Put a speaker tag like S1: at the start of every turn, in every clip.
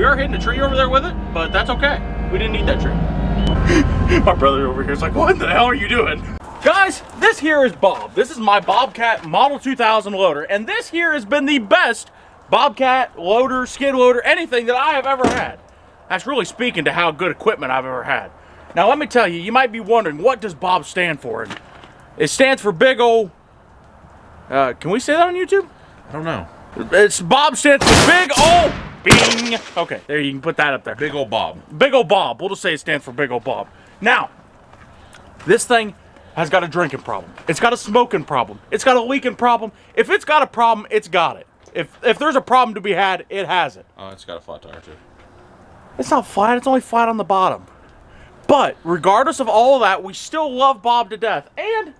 S1: are hitting a tree over there with it, but that's okay. We didn't need that tree. My brother over here is like, what the hell are you doing? Guys, this here is Bob. This is my Bobcat Model 2000 loader, and this here has been the best Bobcat loader, skid loader, anything that I have ever had. That's really speaking to how good equipment I've ever had. Now let me tell you, you might be wondering, what does Bob stand for? And it stands for big ol', can we say that on YouTube?
S2: I don't know.
S1: It's Bob stands for big ol' bing. Okay, there, you can put that up there.
S2: Big old Bob.
S1: Big ol' Bob. We'll just say it stands for big ol' Bob. Now, this thing has got a drinking problem. It's got a smoking problem. It's got a leaking problem. If it's got a problem, it's got it. If there's a problem to be had, it has it.
S2: Oh, it's got a flat tire too.
S1: It's not flat, it's only flat on the bottom. But regardless of all of that, we still love Bob to death. And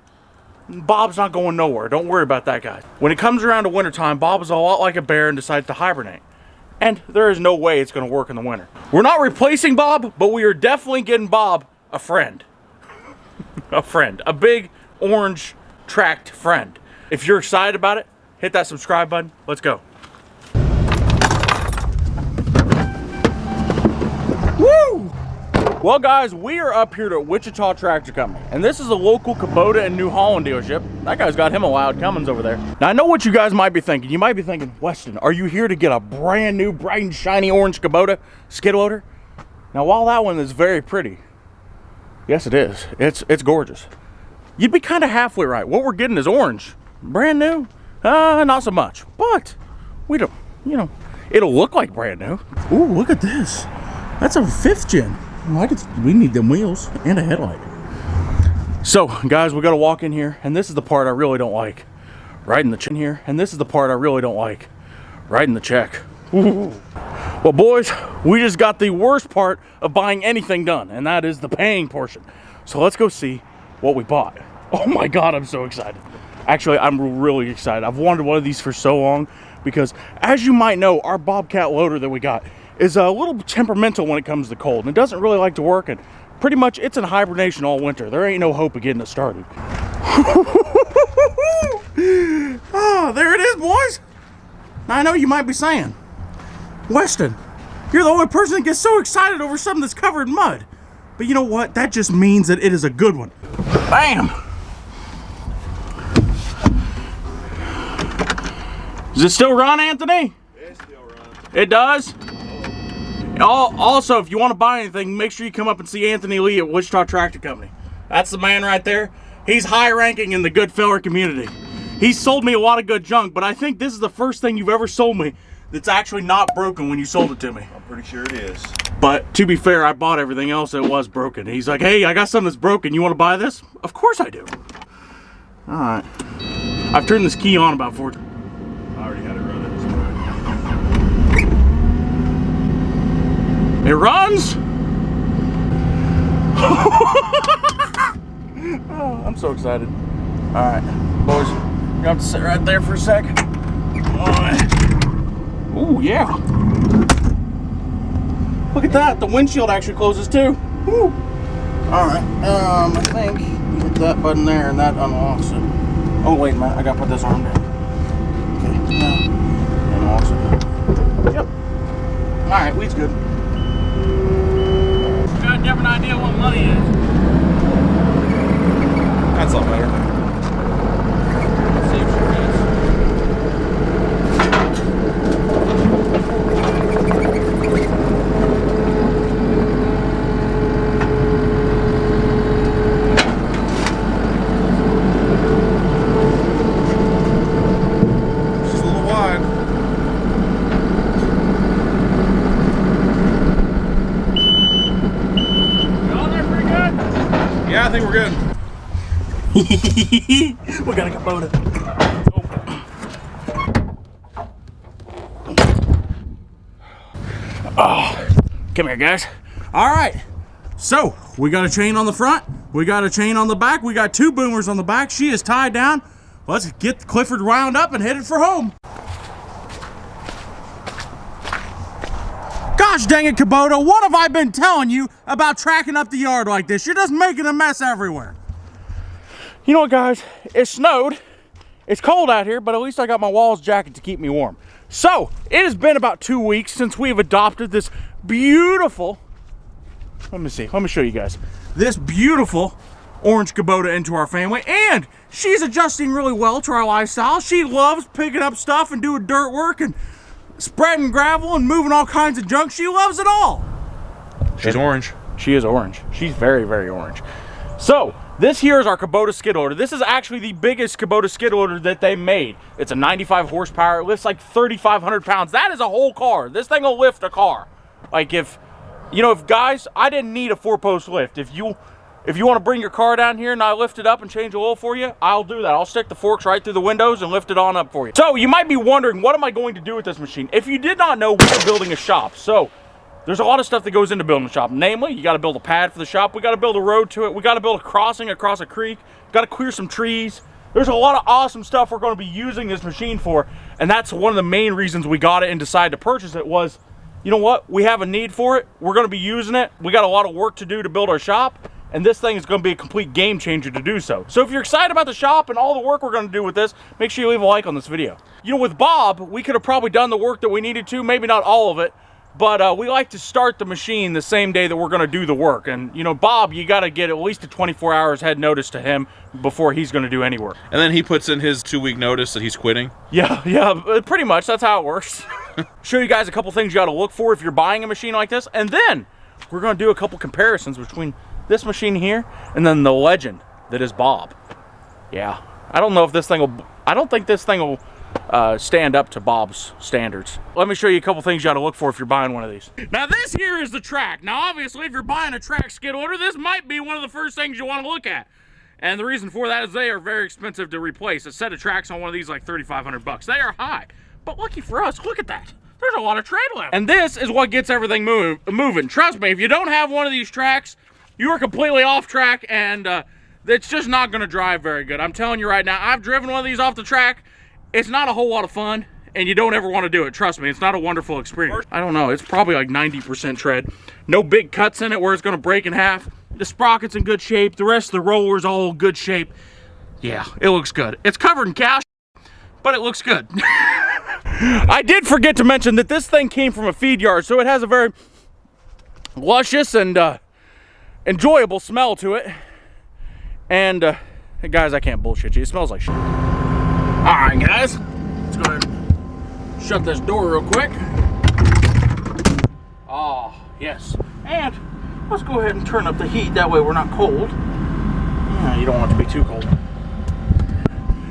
S1: Bob's not going nowhere. Don't worry about that, guys. When it comes around to wintertime, Bob is a lot like a bear and decides to hibernate. And there is no way it's going to work in the winter. We're not replacing Bob, but we are definitely getting Bob a friend. A friend. A big orange tracked friend. If you're excited about it, hit that subscribe button. Let's go. Woo! Well, guys, we are up here at Wichita Tractor Company, and this is a local Kubota and New Holland dealership. That guy's got him a loud Cummins over there. Now, I know what you guys might be thinking. You might be thinking, Weston, are you here to get a brand new, bright and shiny orange Kubota skid loader? Now, while that one is very pretty, yes, it is. It's gorgeous. You'd be kind of halfway right. What we're getting is orange, brand new. Not so much, but we don't. You know, it'll look like brand new. Ooh, look at this. That's a 5th gen. We need them wheels and a headlight. So, guys, we got to walk in here, and this is the part I really don't like. Right in the chin here, and this is the part I really don't like. Right in the check. Ooh. Well, boys, we just got the worst part of buying anything done, and that is the paying portion. So let's go see what we bought. Oh my God, I'm so excited. Actually, I'm really excited. I've wanted one of these for so long because, as you might know, our Bobcat loader that we got is a little temperamental when it comes to cold, and it doesn't really like to work, and pretty much it's in hibernation all winter. There ain't no hope of getting it started. Oh, there it is, boys. Now, I know you might be saying, Weston, you're the only person that gets so excited over something that's covered in mud. But you know what? That just means that it is a good one. Bam! Does it still run, Anthony?
S3: It still runs.
S1: It does? Also, if you want to buy anything, make sure you come up and see Anthony Lee at Wichita Tractor Company. That's the man right there. He's high ranking in the good feller community. He's sold me a lot of good junk, but I think this is the first thing you've ever sold me that's actually not broken when you sold it to me.
S3: I'm pretty sure it is.
S1: But to be fair, I bought everything else that was broken. He's like, hey, I got something that's broken. You want to buy this? Of course I do. All right. I've turned this key on about 4 times.
S3: I already had it running.
S1: It runs? Oh, I'm so excited. All right, boys, you have to sit right there for a sec. All right. Ooh, yeah. Look at that. The windshield actually closes too. Woo. All right. I think you hit that button there and that unlocks it. Oh wait a minute, I gotta put this arm down. Okay, now unlocks it. Yep. All right, weed's good. You guys have an idea what money is?
S2: That's a lot better.
S1: Saves your ass.
S2: She's a little wide.
S1: Y'all there pretty good?
S2: Yeah, I think we're good.
S1: We got a Kubota. Oh, come here, guys. All right. So we got a chain on the front. We got a chain on the back. We got 2 boomers on the back. She is tied down. Let's get Clifford wound up and headed for home. Gosh dang it, Kubota. What have I been telling you about tracking up the yard like this? You're just making a mess everywhere. You know what, guys? It snowed. It's cold out here, but at least I got my Walls jacket to keep me warm. So, it has been about 2 weeks since we've adopted this beautiful, let me show you guys, this beautiful orange Kubota into our family, and she's adjusting really well to our lifestyle. She loves picking up stuff and doing dirt work and spreading gravel and moving all kinds of junk. She loves it all.
S2: She's orange.
S1: She is orange. She's very, very orange. So, this here is our Kubota skid loader. This is actually the biggest Kubota skid loader that they made. It's a 95 horsepower. It lifts like 3,500 pounds. That is a whole car. This thing will lift a car. Like if guys, I didn't need a 4-post lift. If you want to bring your car down here and I lift it up and change the oil for you, I'll do that. I'll stick the forks right through the windows and lift it on up for you. So you might be wondering, what am I going to do with this machine? If you did not know, we're building a shop. So there's a lot of stuff that goes into building a shop. Namely, you got to build a pad for the shop. We got to build a road to it. We got to build a crossing across a creek. Got to clear some trees. There's a lot of awesome stuff we're going to be using this machine for. And that's one of the main reasons we got it and decided to purchase it was, you know what? We have a need for it. We're going to be using it. We got a lot of work to do to build our shop. And this thing is going to be a complete game changer to do so. So if you're excited about the shop and all the work we're going to do with this, make sure you leave a like on this video. You know, with Bob, we could have probably done the work that we needed to, maybe not all of it. But we like to start the machine the same day that we're going to do the work. And, you know, Bob, you got to get at least a 24 hours head notice to him before he's going to do any work.
S2: And then he puts in his 2-week notice that he's quitting.
S1: Yeah, pretty much. That's how it works. Show you guys a couple things you got to look for if you're buying a machine like this. And then we're going to do a couple comparisons between this machine here and then the legend that is Bob. Yeah, I don't know if this thing will, I don't think this thing will stand up to Bob's standards. Let me show you a couple things you got to look for if you're buying one of these. Now this here is the track. Now obviously if you're buying a track skid loader, this might be one of the first things you want to look at. And the reason for that is they are very expensive to replace. A set of tracks on one of these like 3,500 bucks. They are high. But lucky for us, look at that. There's a lot of tread left. And this is what gets everything moving. Trust me, if you don't have one of these tracks, you are completely off track and it's just not going to drive very good. I'm telling you right now, I've driven one of these off the track. It's not a whole lot of fun, and you don't ever want to do it. Trust me, it's not a wonderful experience. I don't know, it's probably like 90% tread. No big cuts in it where it's going to break in half. The sprocket's in good shape. The rest of the roller's all in good shape. Yeah, it looks good. It's covered in cow, but it looks good. I did forget to mention that this thing came from a feed yard, so it has a very luscious and enjoyable smell to it. And hey guys, I can't bullshit you, it smells like shit. All right guys, let's go ahead and shut this door real quick. Oh yes, and let's go ahead and turn up the heat, that way we're not cold. You don't want it to be too cold.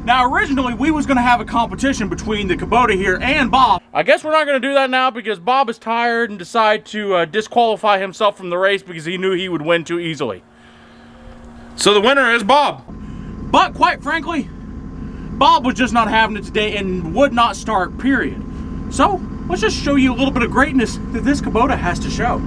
S1: Now originally we was gonna have a competition between the Kubota here and Bob. I guess we're not gonna do that now because Bob is tired and decided to disqualify himself from the race because he knew he would win too easily.
S2: So the winner is Bob.
S1: But quite frankly, Bob was just not having it today and would not start, period. So let's just show you a little bit of greatness that this Kubota has to show.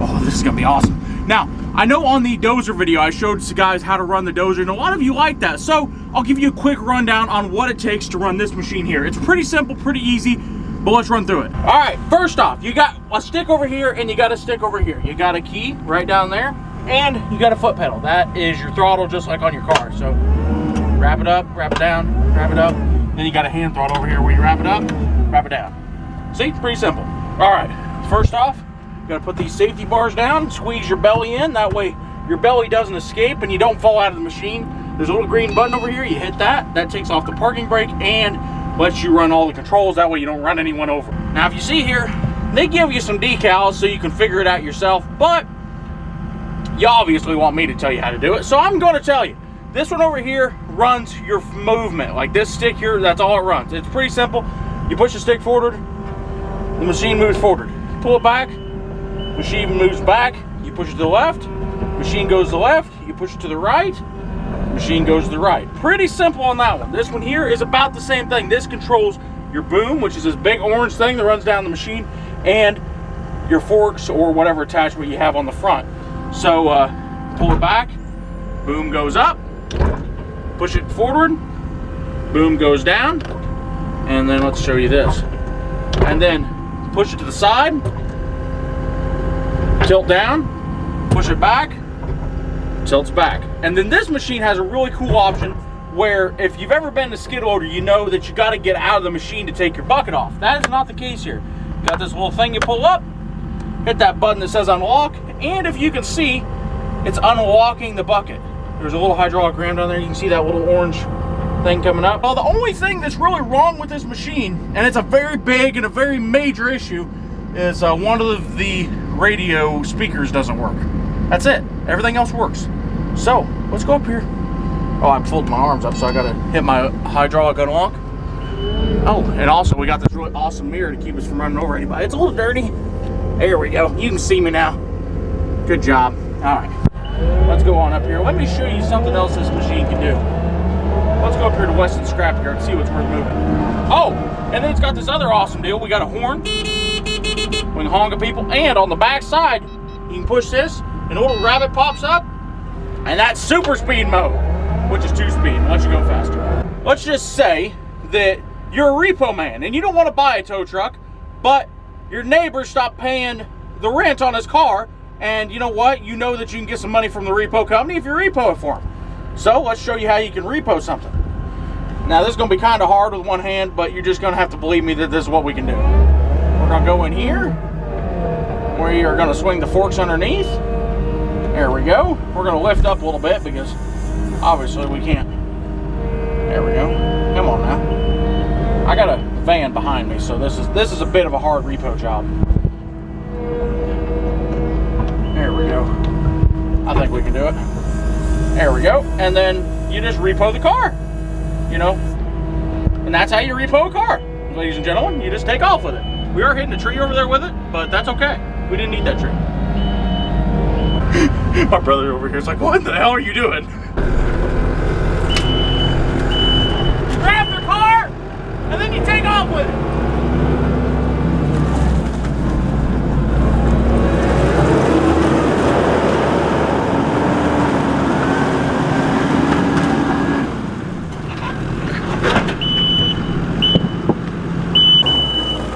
S1: Oh, this is gonna be awesome. Now, I know on the dozer video, I showed you guys how to run the dozer, and a lot of you like that. So I'll give you a quick rundown on what it takes to run this machine here. It's pretty simple, pretty easy, but let's run through it. All right, first off, you got a stick over here and you got a stick over here. You got a key right down there, and you got a foot pedal. That is your throttle, just like on your car. So wrap it up, wrap it down, wrap it up. Then you got a hand throttle over here where you wrap it up, wrap it down. See, it's pretty simple. All right, first off, you gotta put these safety bars down, squeeze your belly in, that way your belly doesn't escape and you don't fall out of the machine. There's a little green button over here, you hit that, that takes off the parking brake and lets you run all the controls, that way you don't run anyone over. Now if you see here, they give you some decals so you can figure it out yourself, but you obviously want me to tell you how to do it, so I'm gonna tell you. This one over here runs your movement. Like this stick here, that's all it runs. It's pretty simple. You push the stick forward, the machine moves forward. Pull it back, machine moves back. You push it to the left, machine goes to the left. You push it to the right, machine goes to the right. Pretty simple on that one. This one here is about the same thing. This controls your boom, which is this big orange thing that runs down the machine, and your forks or whatever attachment you have on the front. So pull it back, boom goes up. Push it forward, boom goes down, and then let's show you this. And then push it to the side, tilt down, push it back, tilts back. And then this machine has a really cool option where if you've ever been to skid loader, you know that you got to get out of the machine to take your bucket off. That is not the case here. You got this little thing you pull up, hit that button that says unlock, and if you can see, it's unlocking the bucket. There's a little hydraulic ram down there. You can see that little orange thing coming up. Well, the only thing that's really wrong with this machine, and it's a very big and a very major issue, is one of the radio speakers doesn't work. That's it. Everything else works. So let's go up here. Oh, I folded my arms up, so I gotta hit my hydraulic unlock. Oh, and also we got this really awesome mirror to keep us from running over anybody. It's a little dirty. There we go. You can see me now. Good job. All right. Let's go on up here. Let me show you something else this machine can do. Let's go up here to Westen Scrapyard and see what's worth moving. Oh, and then it's got this other awesome deal. We got a horn. We can honk at people. And on the back side, you can push this, and a little rabbit pops up. And that's super speed mode, which is 2-speed, lets you go faster. Let's just say that you're a repo man, and you don't want to buy a tow truck, but your neighbor stopped paying the rent on his car, and you know what? You know that you can get some money from the repo company if you repo it for him. So let's show you how you can repo something. Now this is going to be kind of hard with one hand, but you're just going to have to believe me that this is what we can do. We're going to go in here. We are going to swing the forks underneath. There we go. We're going to lift up a little bit because obviously we can't. There we go. Come on now. I got a van behind me, so this is a bit of a hard repo job. There we go. I think we can do it. There we go. And then you just repo the car. You know? And that's how you repo a car. Ladies and gentlemen, you just take off with it. We are hitting a tree over there with it, but that's okay. We didn't need that tree. My brother over here is like, what the hell are you doing? You grab the car, and then you take off with it.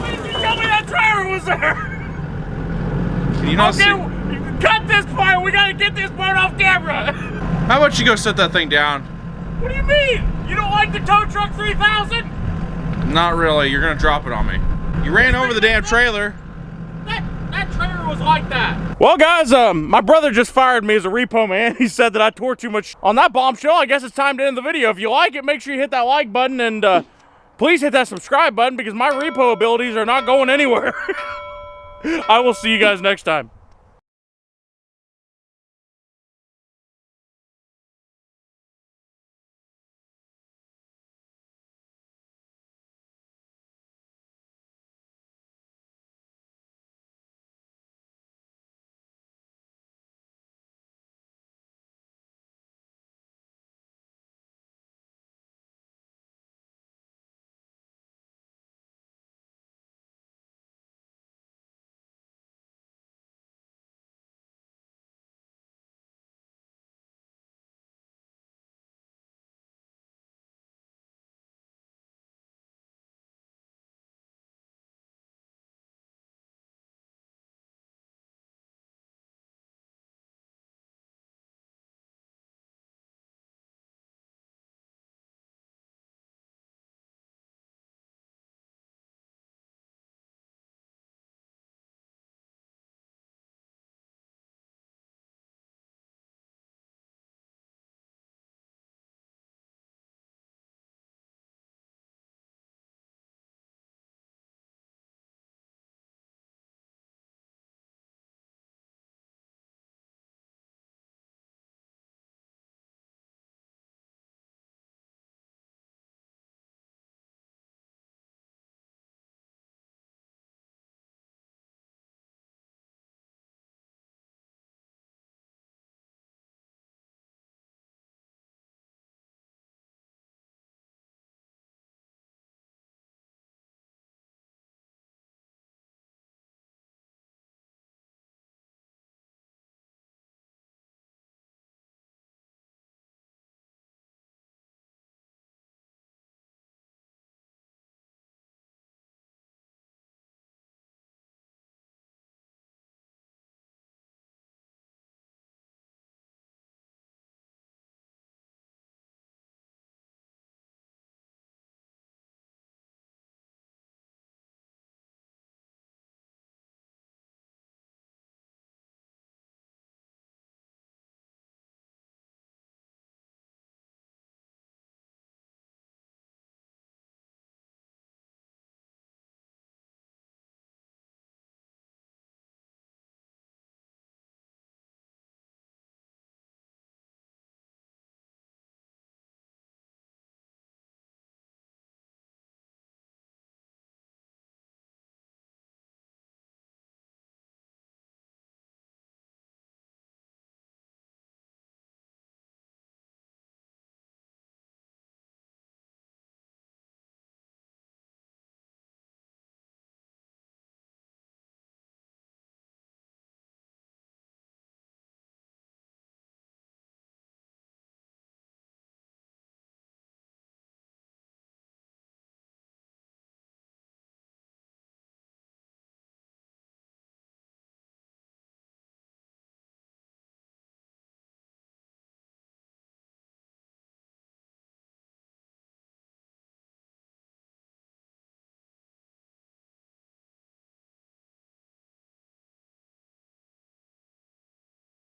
S1: Why didn't you tell me that trailer was there?
S2: Can you not see?
S1: Cut this part! We gotta get this part off camera!
S2: How about you go set that thing down?
S1: What do you mean? You don't like the tow truck 3000?
S2: Not really. You're gonna drop it on me. You ran over the damn trailer.
S1: That trailer was like that. Well, guys, my brother just fired me as a repo man. He said that I tore too much. On that bombshell, I guess it's time to end the video. If you like it, make sure you hit that like button and please hit that subscribe button because my repo abilities are not going anywhere. I will see you guys next time.